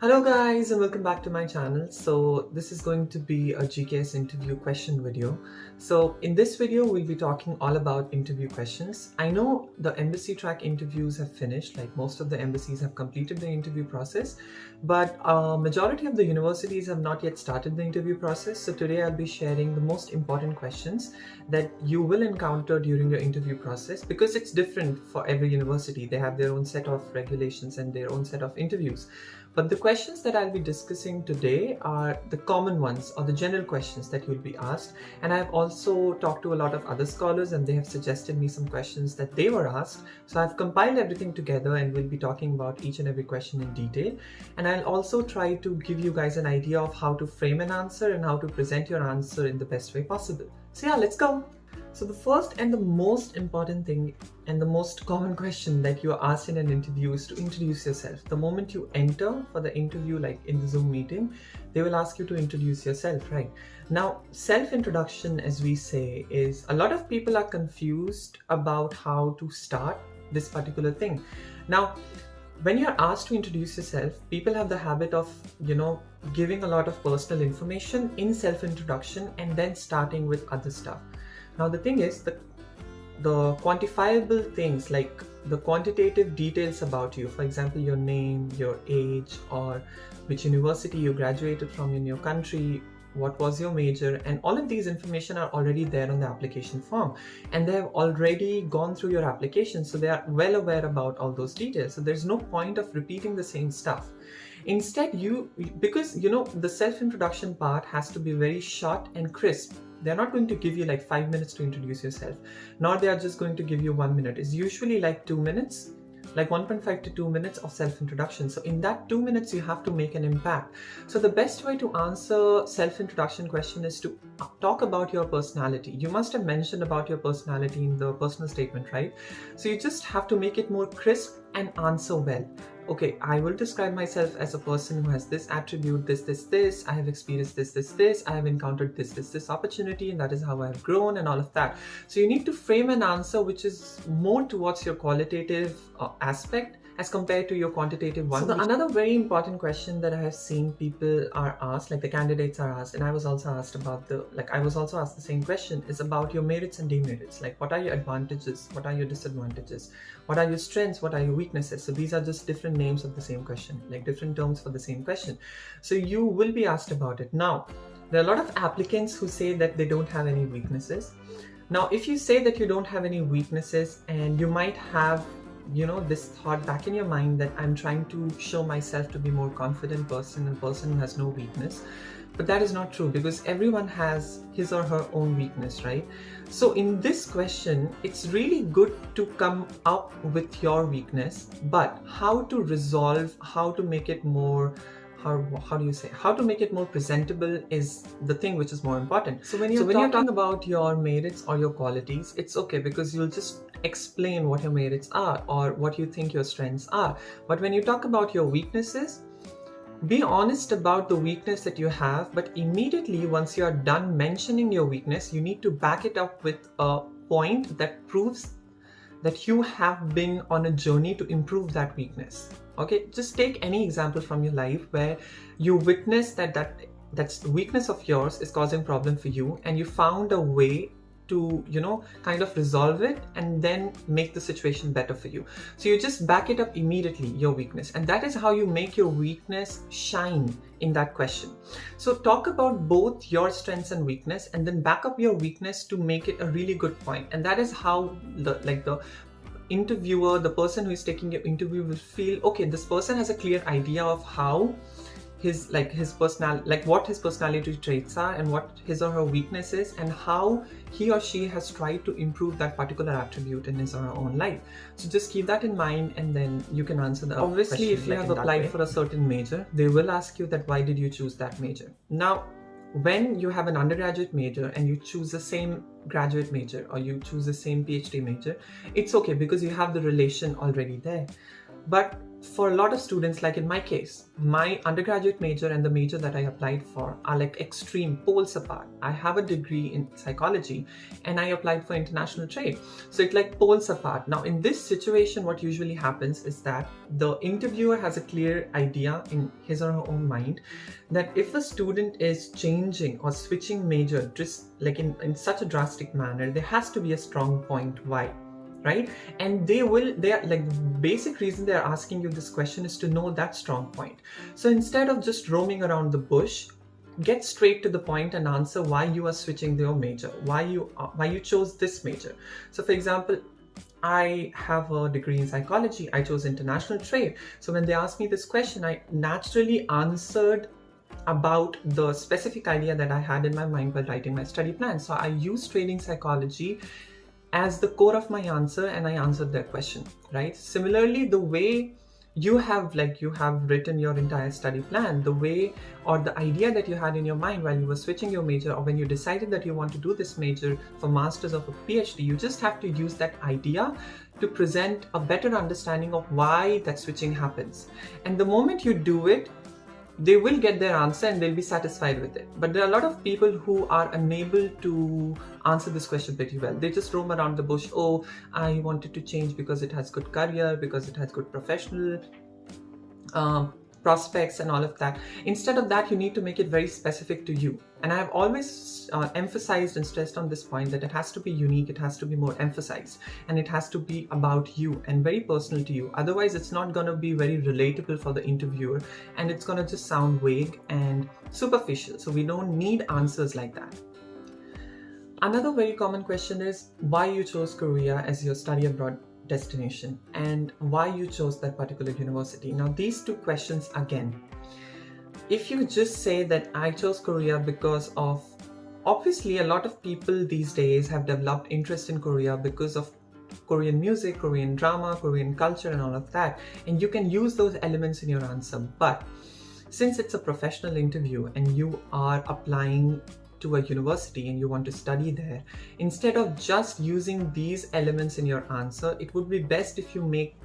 Hello guys and welcome back to my channel. So this is going to be a GKS interview question video. So in this video we'll be talking all about interview questions. I know the embassy track interviews have finished, like most of the embassies have completed the interview process, but majority of the universities have not yet started the interview process. So today I'll be sharing the most important questions that you will encounter during your interview process, because it's different for every university. They have their own set of regulations and their own set of interviews. But the questions that I'll be discussing today are the common ones, or the general questions that you'll be asked. And I've also talked to a lot of other scholars and they have suggested me some questions that they were asked. So I've compiled everything together and we'll be talking about each and every question in detail. And I'll also try to give you guys an idea of how to frame an answer and how to present your answer in the best way possible. So yeah, let's go. So the first and the most important thing and the most common question that you are asked in an interview is to introduce yourself. The moment you enter for the interview, like in the Zoom meeting, they will ask you to introduce yourself, right? Now, self-introduction, as we say, is a lot of people are confused about how to start this particular thing. Now, when you're asked to introduce yourself, people have the habit of, giving a lot of personal information in self-introduction and then starting with other stuff. Now the thing is, the quantifiable things, like the quantitative details about you, for example, your name, your age, or which university you graduated from in your country, what was your major, and all of these information are already there on the application form, and they have already gone through your application, so they are well aware about all those details. So there's no point of repeating the same stuff. Instead, because the self-introduction part has to be very short and crisp. They're not going to give you like 5 minutes to introduce yourself, nor they are just going to give you 1 minute. It's usually like 2 minutes, like 1.5 to 2 minutes of self-introduction. So in that 2 minutes, you have to make an impact. So the best way to answer self-introduction question is to talk about your personality. You must have mentioned about your personality in the personal statement, right? So you just have to make it more crisp and answer well. Okay, I will describe myself as a person who has this attribute, this, I have experienced this, I have encountered this opportunity, and that is how I've grown, and all of that. So you need to frame an answer which is more towards your qualitative aspect as compared to your quantitative one. So another very important question that I have seen people are asked, like the candidates are asked, and I was also asked the same question, is about your merits and demerits. Like, what are your advantages? What are your disadvantages? What are your strengths? What are your weaknesses? So these are just different names of the same question, like different terms for the same question. So you will be asked about it. Now, there are a lot of applicants who say that they don't have any weaknesses. Now, if you say that you don't have any weaknesses, and you might have this thought back in your mind that I'm trying to show myself to be more confident person, and person who has no weakness. But that is not true, because everyone has his or her own weakness, right? So in this question, it's really good to come up with your weakness, but how to resolve, how to make it more, how to make it more presentable is the thing which is more important. So when you're talking about your merits or your qualities, it's okay, because you'll just explain what your merits are or what you think your strengths are. But when you talk about your weaknesses, be honest about the weakness that you have, but immediately once you're done mentioning your weakness, you need to back it up with a point that proves that you have been on a journey to improve that weakness. Okay, just take any example from your life where you witness that's the weakness of yours is causing problem for you, and you found a way to kind of resolve it and then make the situation better for you. So you just back it up immediately, your weakness, and that is how you make your weakness shine in that question. So talk about both your strengths and weakness, and then back up your weakness to make it a really good point. And that is how the interviewer, the person who is taking your interview, will feel, okay, this person has a clear idea of how what his personality traits are and what his or her weakness is, and how he or she has tried to improve that particular attribute in his or her own life. So just keep that in mind, and then you can answer the obviously if you have applied for a certain major, they will ask you that why did you choose that major. Now, when you have an undergraduate major and you choose the same graduate major, or you choose the same PhD major, it's okay, because you have the relation already there. But for a lot of students, like in my case, my undergraduate major and the major that I applied for are like extreme poles apart. I have a degree in psychology and I applied for international trade. So it's like poles apart. Now, in this situation, what usually happens is that the interviewer has a clear idea in his or her own mind that if a student is changing or switching major just like in such a drastic manner, there has to be a strong point why. Right? And they are like, the basic reason they're asking you this question is to know that strong point. So instead of just roaming around the bush, get straight to the point and answer why you are switching your major, why you chose this major. So for example, I have a degree in psychology, I chose international trade. So when they asked me this question, I naturally answered about the specific idea that I had in my mind while writing my study plan. So I used trading psychology as the core of my answer, and I answered their question, right? Similarly, the way you have written your entire study plan, the way or the idea that you had in your mind while you were switching your major, or when you decided that you want to do this major for masters or for PhD, you just have to use that idea to present a better understanding of why that switching happens. And the moment you do it, they will get their answer and they'll be satisfied with it. But there are a lot of people who are unable to answer this question pretty well. They just roam around the bush. Oh, I wanted to change because it has good career, because it has good professional prospects and all of that. Instead of that, you need to make it very specific to you. And I have always emphasized and stressed on this point that it has to be unique, it has to be more emphasized, and it has to be about you and very personal to you. Otherwise, it's not going to be very relatable for the interviewer and it's going to just sound vague and superficial. So we don't need answers like that. Another very common question is why you chose Korea as your study abroad destination and why you chose that particular university. Now, these two questions again, if you just say that I chose Korea because of, obviously a lot of people these days have developed interest in Korea because of Korean music, Korean drama, Korean culture and all of that, and you can use those elements in your answer. But since it's a professional interview and you are applying to a university and you want to study there, instead of just using these elements in your answer, it would be best if you make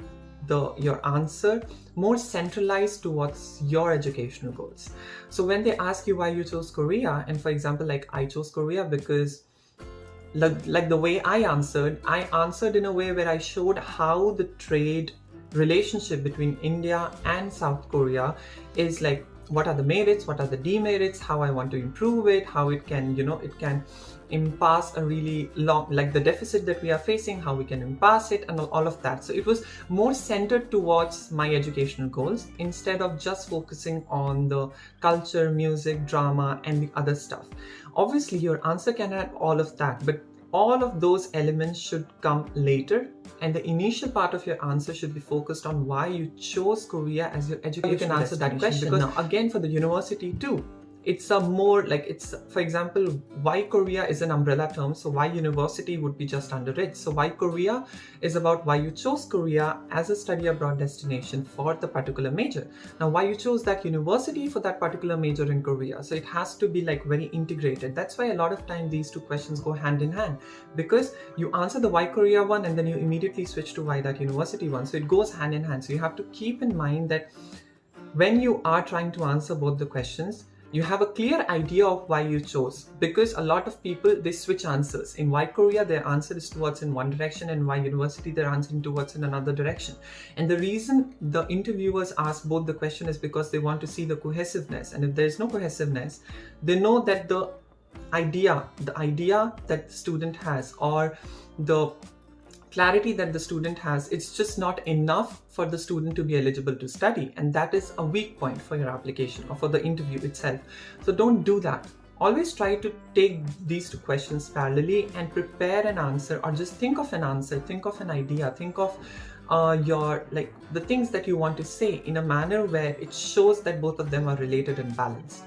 your answer more centralized towards your educational goals. So when they ask you why you chose Korea, and for example, like I chose Korea because like the way I answered in a way where I showed how the trade relationship between India and South Korea is like, what are the merits, what are the demerits, how I want to improve it, how it can, it can impasse a really long, like the deficit that we are facing, how we can impasse it and all of that. So it was more centered towards my educational goals instead of just focusing on the culture, music, drama and the other stuff. Obviously, your answer can have all of that, but all of those elements should come later, and the initial part of your answer should be focused on why you chose Korea as your education. You can answer that question. Because now, again, for the university too, it's a more like, it's, for example, why Korea is an umbrella term, so why university would be just under it. So why Korea is about why you chose Korea as a study abroad destination for the particular major. Now, why you chose that university for that particular major in Korea. So it has to be like very integrated. That's why a lot of time these two questions go hand in hand, because you answer the why Korea one and then you immediately switch to why that university one. So it goes hand in hand. So you have to keep in mind that when you are trying to answer both the questions, you have a clear idea of why you chose, because a lot of people, they switch answers. In why Korea, their answer is towards in one direction, and why university, they're answering towards in another direction. And the reason the interviewers ask both the question is because they want to see the cohesiveness. And if there's no cohesiveness, they know that the idea that the student has, or the clarity that the student has, it's just not enough for the student to be eligible to study, and that is a weak point for your application or for the interview itself. So don't do that. Always try to take these two questions parallelly and prepare an answer, or just think of an answer, think of an idea, think of your, like, the things that you want to say in a manner where it shows that both of them are related and balanced.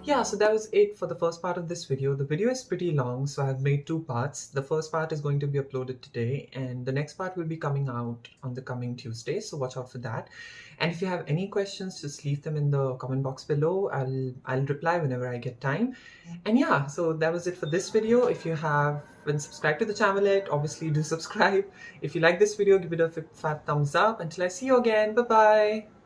Yeah, so that was it for the first part of this video. The video is pretty long, so I've made two parts. The first part is going to be uploaded today, and the next part will be coming out on the coming Tuesday, so watch out for that. And if you have any questions, just leave them in the comment box below. I'll reply whenever I get time. And yeah, so that was it for this video. If you haven't subscribed to the channel yet, obviously do subscribe. If you like this video, give it a fat thumbs up. Until I see you again, bye bye.